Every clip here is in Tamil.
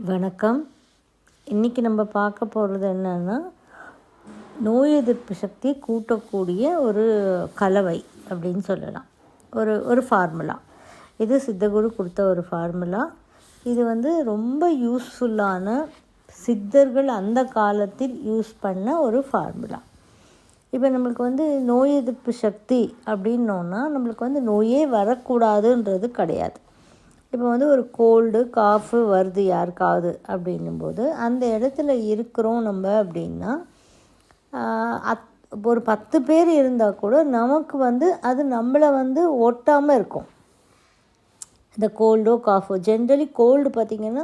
வணக்கம். இன்றைக்கி நம்ம பார்க்க போகிறது என்னென்னா, நோய் எதிர்ப்பு சக்தி கூட்டக்கூடிய ஒரு கலவை அப்படின்னு சொல்லலாம். ஒரு ஃபார்முலா. இது சித்தகுரு கொடுத்த ஒரு ஃபார்முலா. இது ரொம்ப யூஸ்ஃபுல்லான, சித்தர்கள் அந்த காலத்தில் யூஸ் பண்ண ஒரு ஃபார்முலா. இப்போ நம்மளுக்கு நோய் எதிர்ப்பு சக்தி அப்படின்னோன்னா, நம்மளுக்கு நோயே வரக்கூடாதுன்றது கிடையாது. இப்போ ஒரு கோல்டு காஃபு வருது யாருக்காவது அப்படின்னும்போது, அந்த இடத்துல இருக்கிறோம் நம்ம அப்படின்னா, ஒரு 10 பேர் இருந்தால் கூட நமக்கு அது நம்மளை ஒட்டாமல் இருக்கும். இந்த கோல்டோ காஃபோ, ஜென்ரலி கோல்டு பார்த்திங்கன்னா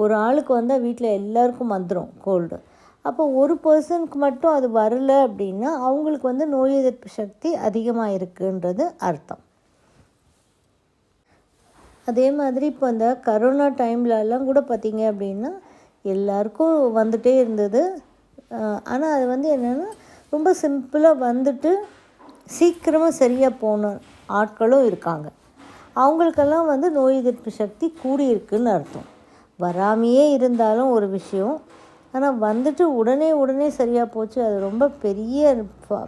ஒரு ஆளுக்கு வந்தால் வீட்டில் எல்லாருக்கும் வந்துடும் கோல்டு. அப்போ ஒரு பர்சனுக்கு மட்டும் அது வரலை அப்படின்னா அவங்களுக்கு நோய் எதிர்ப்பு சக்தி அதிகமாக இருக்குன்றது அர்த்தம். அதே மாதிரி இப்போ இந்த கரோனா டைம்லலாம் கூட பார்த்திங்க அப்படின்னா எல்லாருக்கும் வந்துகிட்டே இருந்தது. ஆனால் அது என்னென்னா ரொம்ப சிம்பிளாக வந்துட்டு சீக்கிரமாக சரியாக போன ஆட்களும் இருக்காங்க. அவங்களுக்கெல்லாம் நோய் எதிர்ப்பு சக்தி கூடியிருக்குன்னு அர்த்தம். வராமையே இருந்தாலும் ஒரு விஷயம், ஆனால் வந்துட்டு உடனே சரியாக போச்சு, அது ரொம்ப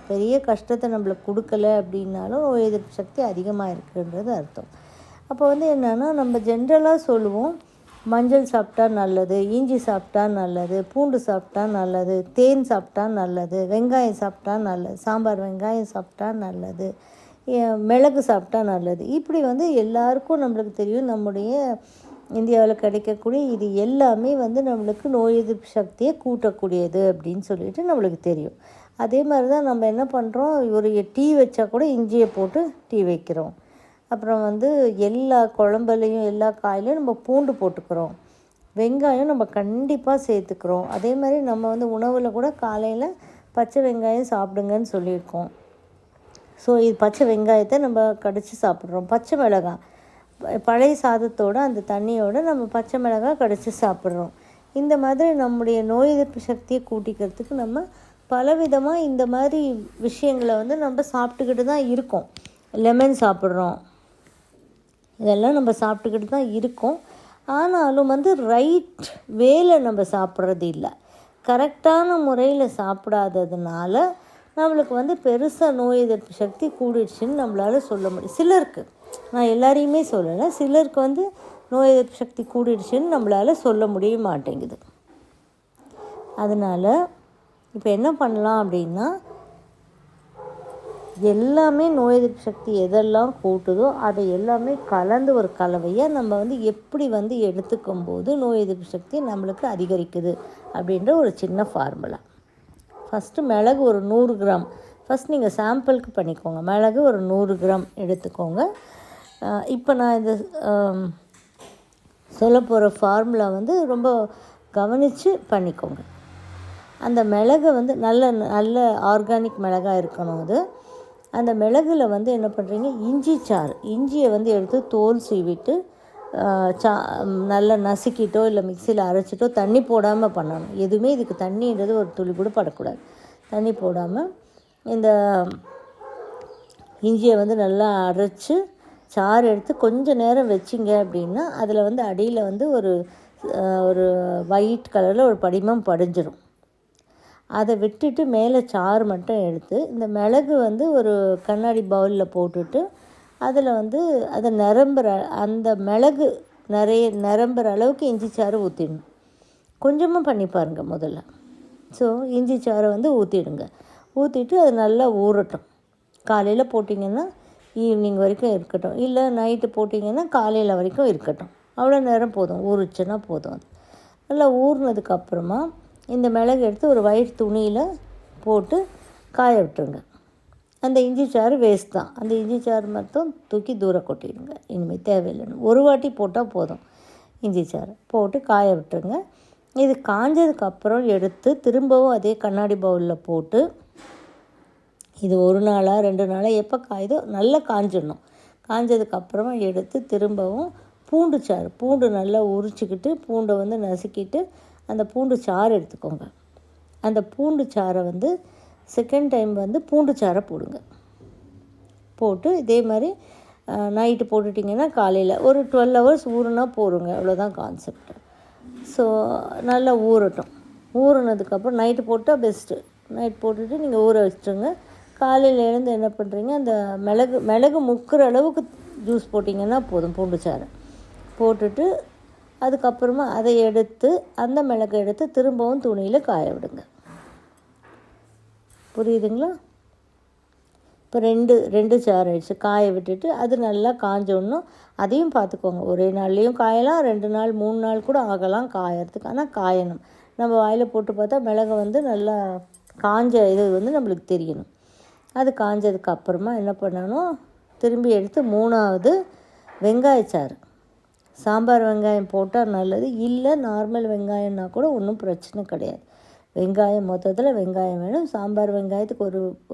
பெரிய கஷ்டத்தை நம்மளுக்கு கொடுக்கல அப்படின்னாலும் நோய் எதிர்ப்பு சக்தி அதிகமாக இருக்குன்றது அர்த்தம். அப்போ என்னென்னா, நம்ம ஜென்ரலாக சொல்லுவோம், மஞ்சள் சாப்பிட்டா நல்லது, இஞ்சி சாப்பிட்டா நல்லது, பூண்டு சாப்பிட்டா நல்லது, தேன் சாப்பிட்டா நல்லது, வெங்காயம் சாப்பிட்டா நல்லது, சாம்பார் வெங்காயம் சாப்பிட்டா நல்லது, மிளகு சாப்பிட்டா நல்லது. இப்படி எல்லாருக்கும் நம்மளுக்கு தெரியும், நம்முடைய இந்தியாவில் கிடைக்கக்கூடிய இது எல்லாமே நம்மளுக்கு நோய் எதிர்ப்பு சக்தியை கூட்டக்கூடியது அப்படின்னு சொல்லிட்டு நம்மளுக்கு தெரியும். அதே மாதிரி தான் நம்ம என்ன பண்ணுறோம், ஒரு டீ வச்சா கூட இஞ்சியை போட்டு டீ வைக்கிறோம். அப்புறம் எல்லா குழம்புலையும் எல்லா காயிலையும் நம்ம பூண்டு போட்டுக்கிறோம். வெங்காயம் நம்ம கண்டிப்பாக சேர்த்துக்கிறோம். அதே மாதிரி நம்ம உணவில் கூட காலையில் பச்சை வெங்காயம் சாப்பிடுங்கன்னு சொல்லியிருக்கோம். ஸோ இது பச்சை வெங்காயத்தை நம்ம கடித்து சாப்பிட்றோம். பச்சை மிளகாய், பழைய சாதத்தோடு அந்த தண்ணியோடு நம்ம பச்சை மிளகாய் கடித்து சாப்பிட்றோம். இந்த மாதிரி நம்முடைய நோய் எதிர்ப்பு சக்தியை கூட்டிக்கிறதுக்கு நம்ம பலவிதமாக இந்த மாதிரி விஷயங்களை நம்ம சாப்பிட்டுக்கிட்டு தான் இருக்கோம். லெமன் சாப்பிட்றோம், இதெல்லாம் நம்ம சாப்பிட்டுக்கிட்டு தான் இருக்கோம். ஆனாலும் ரைட் வேல நம்ம சாப்பிட்றது இல்லை. கரெக்டான முறையில் சாப்பிடாததுனால நம்மளுக்கு பெருசாக நோய் எதிர்ப்பு சக்தி கூடிடுச்சுன்னு நம்மளால் சொல்ல முடியும். சிலருக்கு, நான் எல்லாரையுமே சொல்லலை, சிலருக்கு நோய் எதிர்ப்பு சக்தி கூடிடுச்சுன்னு நம்மளால் சொல்ல முடிய மாட்டேங்குது. அதனால் இப்போ என்ன பண்ணலாம் அப்படின்னா, எல்லாமே நோய் எதிர்ப்பு சக்தி எதெல்லாம் கூட்டுதோ அதை எல்லாமே கலந்து ஒரு கலவையை நம்ம எப்படி எடுத்துக்கும் போது நோய் எதிர்ப்பு சக்தி நம்மளுக்கு அதிகரிக்குது அப்படின்ற ஒரு சின்ன ஃபார்முலா. ஃபஸ்ட்டு மிளகு ஒரு 100 கிராம், ஃபஸ்ட் நீங்கள் சாம்பிளுக்கு பண்ணிக்கோங்க. மிளகு ஒரு 100 கிராம் எடுத்துக்கோங்க. இப்போ நான் இந்த சொல்ல போகிற ஃபார்முலா ரொம்ப கவனித்து பண்ணிக்கோங்க. அந்த மிளகை நல்ல ஆர்கானிக் மிளகாய் இருக்கணும். அது அந்த மிளகுல என்ன பண்ணுறீங்க, இஞ்சி சாறு, இஞ்சியை எடுத்து தோல் சீவிட்டு நல்லா நசுக்கிட்டோ இல்லை மிக்சியில் அரைச்சிட்டோ, தண்ணி போடாமல் பண்ணணும். எதுவுமே இதுக்கு தண்ணின்றது ஒரு துளி கூட படக்கூடாது. தண்ணி போடாமல் இந்த இஞ்சியை நல்லா அரைச்சி சாறு எடுத்து கொஞ்சம் நேரம் வச்சிங்க அப்படின்னா அதில் அடியில் ஒரு ஒயிட் கலரில் ஒரு படிமம் படிஞ்சிடும். அதை விட்டுட்டு மேலே சாறு மட்டும் எடுத்து இந்த மிளகு ஒரு கண்ணாடி பவுலில் போட்டுட்டு அதில் அதை அந்த மிளகு நிரம்புற அளவுக்கு இஞ்சி சாறு ஊற்றிடணும். கொஞ்சமாக பண்ணி பாருங்கள் முதல்ல. ஸோ இஞ்சி சாறை ஊற்றிடுங்க. ஊற்றிட்டு அது நல்லா ஊறட்டும். காலையில் போட்டிங்கன்னா ஈவினிங் வரைக்கும் இருக்கட்டும், இல்லை நைட்டு போட்டிங்கன்னா காலையில் வரைக்கும் இருக்கட்டும். அவ்வளோ நேரம் போதும், ஊறிச்சுன்னா போதும். அது நல்லா ஊறினதுக்கப்புறமா இந்த மிளகு எடுத்து ஒரு ஒயிட் துணியில் போட்டு காய விட்டுருங்க. அந்த இஞ்சி சாறு வேஸ்ட் தான். அந்த இஞ்சி சாறு மட்டும் தூக்கி தூரம் கொட்டிடுங்க. இனிமேல் தேவையில்லைன்னு ஒரு வாட்டி போட்டால் போதும். இஞ்சி சாறு போட்டு காய விட்டுருங்க. இது காஞ்சதுக்கப்புறம் எடுத்து திரும்பவும் அதே கண்ணாடி பவுலில் போட்டு, இது 1 நாளா 2 நாளா எப்போ காயுதோ நல்லா காஞ்சிடணும். காஞ்சதுக்கப்புறமா எடுத்து திரும்பவும் பூண்டு சாறு, பூண்டு நல்லா உரிச்சிக்கிட்டு பூண்டை நசுக்கிட்டு அந்த பூண்டு சாறு எடுத்துக்கோங்க. அந்த பூண்டு சாறை செகண்ட் டைம் பூண்டு சாறை போடுங்க. போட்டு இதே மாதிரி நைட்டு போட்டுட்டிங்கன்னா காலையில் ஒரு 12 ஹவர்ஸ் ஊறுனா போடுங்க. அவ்வளோதான் கான்செப்ட். ஸோ நல்லா ஊறட்டும். ஊறினதுக்கப்புறம் நைட்டு போட்டால் பெஸ்ட்டு. நைட் போட்டுட்டு நீங்கள் ஊற வச்சுட்டுருங்க. காலையில் எழுந்து என்ன பண்ணுறீங்க, அந்த மிளகு முக்கிற அளவுக்கு ஜூஸ் போட்டிங்கன்னா போதும், பூண்டு சாறு போட்டுட்டு அதுக்கப்புறமா அதை எடுத்து அந்த மிளகை எடுத்து திரும்பவும் துணியில் காய விடுங்க. புரியுதுங்களா? இப்போ ரெண்டு சாறு ஆயிடுச்சு. காய விட்டுட்டு அது நல்லா காஞ்சோடனும் அதையும் பார்த்துக்கோங்க. ஒரே நாள்லேயும் காயலாம், 2 நாள் 3 நாள் கூட ஆகலாம் காயறதுக்கு. ஆனால் காயணும். நம்ம வாயில் போட்டு பார்த்தா மிளகு வந்து நல்லா காஞ்ச இது வந்து நம்மளுக்கு தெரியணும். அது காஞ்சதுக்கு அப்புறமா என்ன பண்ணணும், திரும்பி எடுத்து 3வது வெங்காயச்சாறு. சாம்பார் வெங்காயம் போட்டால் நல்லது, இல்லை நார்மல் வெங்காயம்னா கூட ஒன்றும் பிரச்சனை கிடையாது. வெங்காயம் மொத்தத்தில் வெங்காயம் வேணும். சாம்பார் வெங்காயத்துக்கு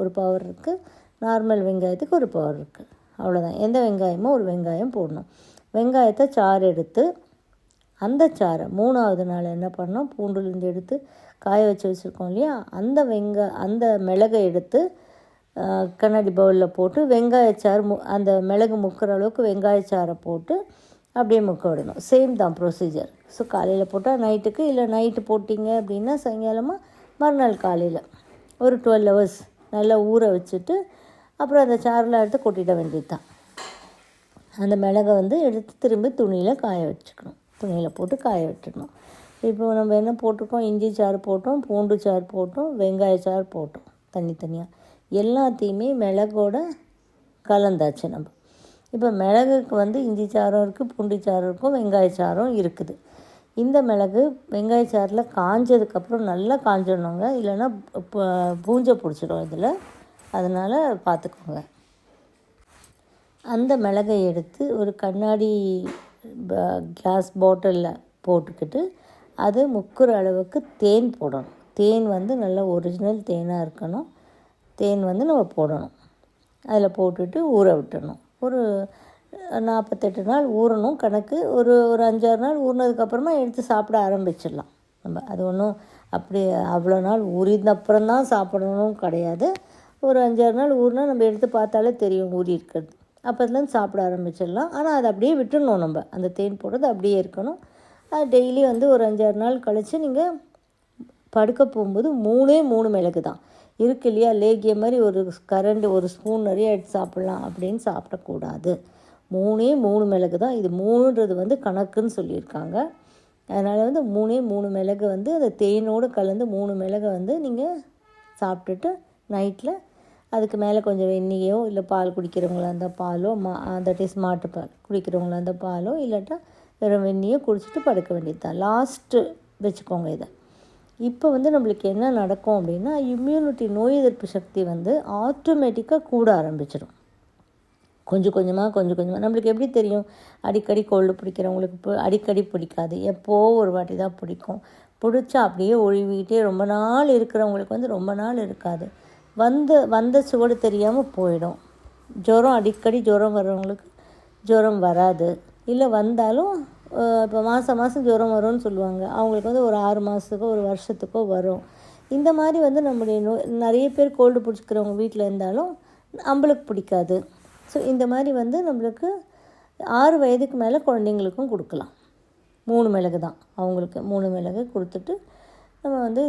ஒரு பவர் இருக்குது, நார்மல் வெங்காயத்துக்கு ஒரு பவர் இருக்குது. அவ்வளோதான். எந்த வெங்காயமோ ஒரு வெங்காயம் போடணும். வெங்காயத்தை சாறு எடுத்து அந்த சாறை 3வது நாள் என்ன பண்ணோம், பூண்டுலேருந்து எடுத்து காய வச்சுருக்கோம் இல்லையா, அந்த மிளகை எடுத்து கண்ணாடி பவுலில் போட்டு வெங்காயச்சாறு அந்த மிளகு முக்கிற அளவுக்கு வெங்காயச்சாறை போட்டு அப்படியே முக்க விடணும். சேம் தான் ப்ரொசீஜர். ஸோ காலையில் போட்டால் நைட்டுக்கு, இல்லை நைட்டு போட்டிங்க அப்படின்னா சாயங்காலமாக மறுநாள் காலையில் ஒரு 12 hours நல்லா ஊற வச்சுட்டு அப்புறம் அந்த சாரெலாம் எடுத்து கொட்டிட வேண்டியது தான். அந்த மிளகை வந்து எடுத்து திரும்பி துணியில் காய வச்சுக்கணும். துணியில் போட்டு காய விட்டுடணும். இப்போ நம்ம என்ன போட்டிருக்கோம், இஞ்சி சாறு போட்டோம், பூண்டு சாறு போட்டோம், வெங்காயச்சாறு போட்டோம். தனித்தனியாக எல்லாத்தையுமே மிளகோட கலந்தாச்சு நம்ம. இப்போ மிளகுக்கு வந்து இஞ்சி சாரம் இருக்குது, பூண்டு சாரம் இருக்கும், வெங்காயச்சாரம் இருக்குது. இந்த மிளகு வெங்காயச்சாரில் காஞ்சதுக்கப்புறம் நல்லா காஞ்சிடணுங்க, இல்லைன்னா பூஞ்சை பிடிச்சிடும் இதில். அதனால் பார்த்துக்கோங்க. அந்த மிளகை எடுத்து ஒரு கண்ணாடி கிளாஸ் பாட்டிலில் போட்டுக்கிட்டு அது முக்கிற அளவுக்கு தேன் போடணும். தேன் வந்து நல்லா ஒரிஜினல் தேனாக இருக்கணும். தேன் வந்து நம்ம போடணும். அதில் போட்டுட்டு ஊற விட்டுடணும். ஒரு 48 நாள் ஊறணும் கணக்கு. ஒரு 5-6 நாள் ஊறினதுக்கப்புறமா எடுத்து சாப்பிட ஆரம்பிச்சிடலாம் நம்ம. அது ஒன்றும் அப்படி அவ்வளோ நாள் ஊறின அப்புறம் தான் சாப்பிடணும் கிடையாது. ஒரு 5-6 நாள் ஊறினா நம்ம எடுத்து பார்த்தாலே தெரியும் ஊறி இருக்கிறது. அப்போதுலேருந்து சாப்பிட ஆரம்பிச்சிடலாம். ஆனால் அதை அப்படியே விட்டுடணும். நம்ம அந்த தேன் போடுறது அப்படியே இருக்கணும். அது டெய்லி வந்து ஒரு 5-6 நாள் கழித்து நீங்கள் படுக்க போகும்போது 3 மிளகு தான் இருக்கு இல்லையா, லேகிய மாதிரி ஒரு ஸ்பூன் நிறைய எடுத்து சாப்பிட்லாம் அப்படின்னு சாப்பிடக்கூடாது. 3 மிளகு தான். இது 3ன்றது வந்து கணக்குன்னு சொல்லியிருக்காங்க. அதனால் வந்து 3 மிளகு வந்து அந்த தேனோடு கலந்து 3 மிளகை வந்து நீங்கள் சாப்பிட்டுட்டு நைட்டில் அதுக்கு மேலே கொஞ்சம் வெந்நியோ இல்லை பால் குடிக்கிறவங்களா இருந்தால் பாலோ, தட் இஸ் மாட்டுப்பால் குடிக்கிறவங்களா இருந்தால் பாலோ, இல்லாட்டா வெறும் வெந்நியோ குடிச்சிட்டு படுக்க வேண்டியது தான். லாஸ்ட்டு வச்சுக்கோங்க இதை. இப்போ வந்து நம்மளுக்கு என்ன நடக்கும் அப்படின்னா, இம்யூனிட்டி நோய் எதிர்ப்பு சக்தி வந்து ஆட்டோமேட்டிக்காக கூட ஆரம்பிச்சிடும். கொஞ்சம் கொஞ்சமாக நம்மளுக்கு எப்படி தெரியும், அடிக்கடி கோல்டு பிடிக்கிறவங்களுக்கு இப்போ அடிக்கடி பிடிக்காது, எப்போது ஒரு வாட்டி தான் பிடிக்கும். பிடிச்சா அப்படியே ஒழுவிக்கிட்டே ரொம்ப நாள் இருக்கிறவங்களுக்கு வந்து ரொம்ப நாள் இருக்காது. வந்த சுவடு தெரியாமல் போயிடும். அடிக்கடி ஜுரம் வர்றவங்களுக்கு ஜுரம் வராது. இல்லை வந்தாலும் இப்போ மாதம் ஜுரம் வரும்னு சொல்லுவாங்க. அவங்களுக்கு வந்து ஒரு 6 மாதத்துக்கோ ஒரு வருஷத்துக்கோ வரும். இந்த மாதிரி வந்து நம்முடைய நிறைய பேர் கோல்டு பிடிச்சிக்கிறவங்க வீட்டில் இருந்தாலும் நம்மளுக்கு பிடிக்காது. ஸோ இந்த மாதிரி வந்து நம்மளுக்கு 6 வயதுக்கு மேலே குழந்தைங்களுக்கும் கொடுக்கலாம். 3 மிளகு தான் அவங்களுக்கு. 3 மிளகு கொடுத்துட்டு நம்ம வந்து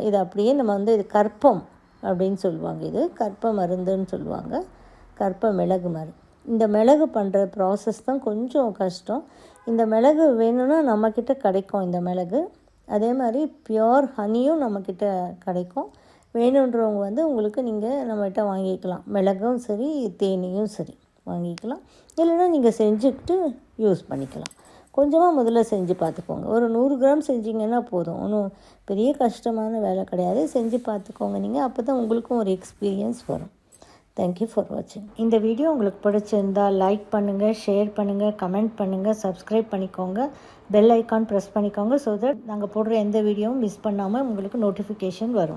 இதை அப்படியே நம்ம வந்து இது கற்பம் அப்படின்னு சொல்லுவாங்க. இது கற்ப மருந்துன்னு சொல்லுவாங்க. கற்ப மிளகு மருந்து. இந்த மிளகு பண்ணுற ப்ராசஸ் தான் கொஞ்சம் கஷ்டம். இந்த மிளகு வேணும்னா நம்மக்கிட்ட கிடைக்கும் இந்த மிளகு. அதே மாதிரி பியோர் ஹனியும் நம்மக்கிட்ட கிடைக்கும். வேணுன்றவங்க வந்து உங்களுக்கு நீங்கள் நம்மகிட்ட வாங்கிக்கலாம். மிளகும் சரி, தேனியும் சரி வாங்கிக்கலாம். இல்லைன்னா நீங்கள் செஞ்சுக்கிட்டு யூஸ் பண்ணிக்கலாம். கொஞ்சமாக முதல்ல செஞ்சு பார்த்துக்கோங்க. ஒரு 100 கிராம் செஞ்சிங்கன்னா போதும். ஒன்றும் பெரிய கஷ்டமான வேலை கிடையாது. செஞ்சு பார்த்துக்கோங்க நீங்கள். அப்போ தான் உங்களுக்கும் ஒரு எக்ஸ்பீரியன்ஸ் வரும். தேங்க்யூ ஃபார் வாட்சிங். இந்த வீடியோ உங்களுக்கு பிடிச்சிருந்தால் லைக் பண்ணுங்கள், ஷேர் பண்ணுங்கள், கமெண்ட் பண்ணுங்கள், சப்ஸ்கிரைப் பண்ணிக்கோங்க, பெல் ஐக்கான் ப்ரெஸ் பண்ணிக்கோங்க. ஸோ தட் நாங்கள் போடுற எந்த வீடியோவும் மிஸ் பண்ணாமல் உங்களுக்கு நோட்டிஃபிகேஷன் வரும்.